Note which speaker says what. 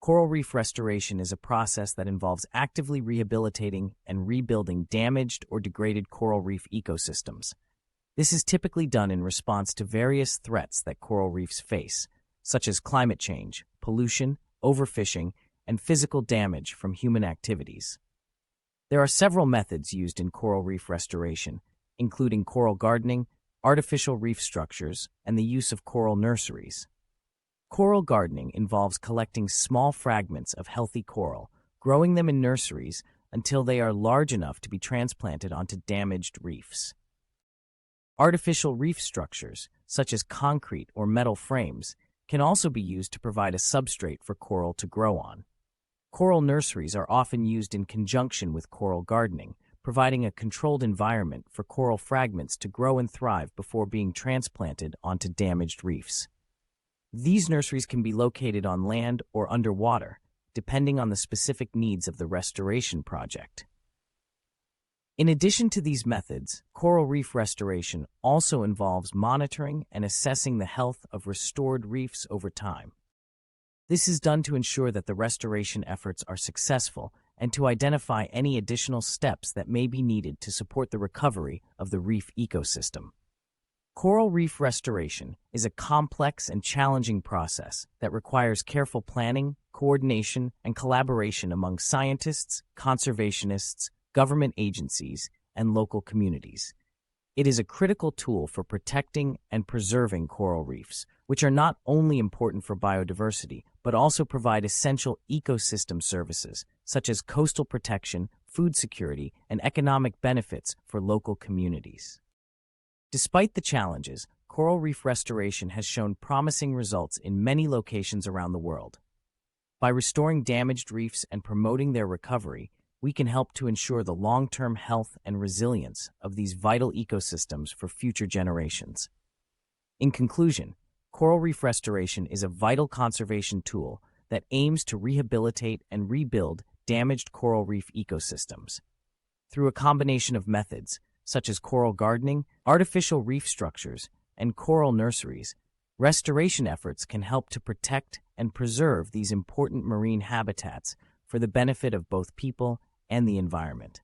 Speaker 1: Coral reef restoration is a process that involves actively rehabilitating and rebuilding damaged or degraded coral reef ecosystems. This is typically done in response to various threats that coral reefs face, such as climate change, pollution, overfishing, and physical damage from human activities. There are several methods used in coral reef restoration, including coral gardening, artificial reef structures, and the use of coral nurseries. Coral gardening involves collecting small fragments of healthy coral, growing them in nurseries until they are large enough to be transplanted onto damaged reefs. Artificial reef structures, such as concrete or metal frames, can also be used to provide a substrate for coral to grow on. Coral nurseries are often used in conjunction with coral gardening, providing a controlled environment for coral fragments to grow and thrive before being transplanted onto damaged reefs. These nurseries can be located on land or underwater, depending on the specific needs of the restoration project. In addition to these methods, coral reef restoration also involves monitoring and assessing the health of restored reefs over time. This is done to ensure that the restoration efforts are successful and to identify any additional steps that may be needed to support the recovery of the reef ecosystem. Coral reef restoration is a complex and challenging process that requires careful planning, coordination, and collaboration among scientists, conservationists, government agencies, and local communities. It is a critical tool for protecting and preserving coral reefs, which are not only important for biodiversity, but also provide essential ecosystem services, such as coastal protection, food security, and economic benefits for local communities. Despite the challenges, coral reef restoration has shown promising results in many locations around the world. By restoring damaged reefs and promoting their recovery, we can help to ensure the long-term health and resilience of these vital ecosystems for future generations. In conclusion, coral reef restoration is a vital conservation tool that aims to rehabilitate and rebuild damaged coral reef ecosystems. Through a combination of methods, such as coral gardening, artificial reef structures, and coral nurseries, restoration efforts can help to protect and preserve these important marine habitats for the benefit of both people and the environment.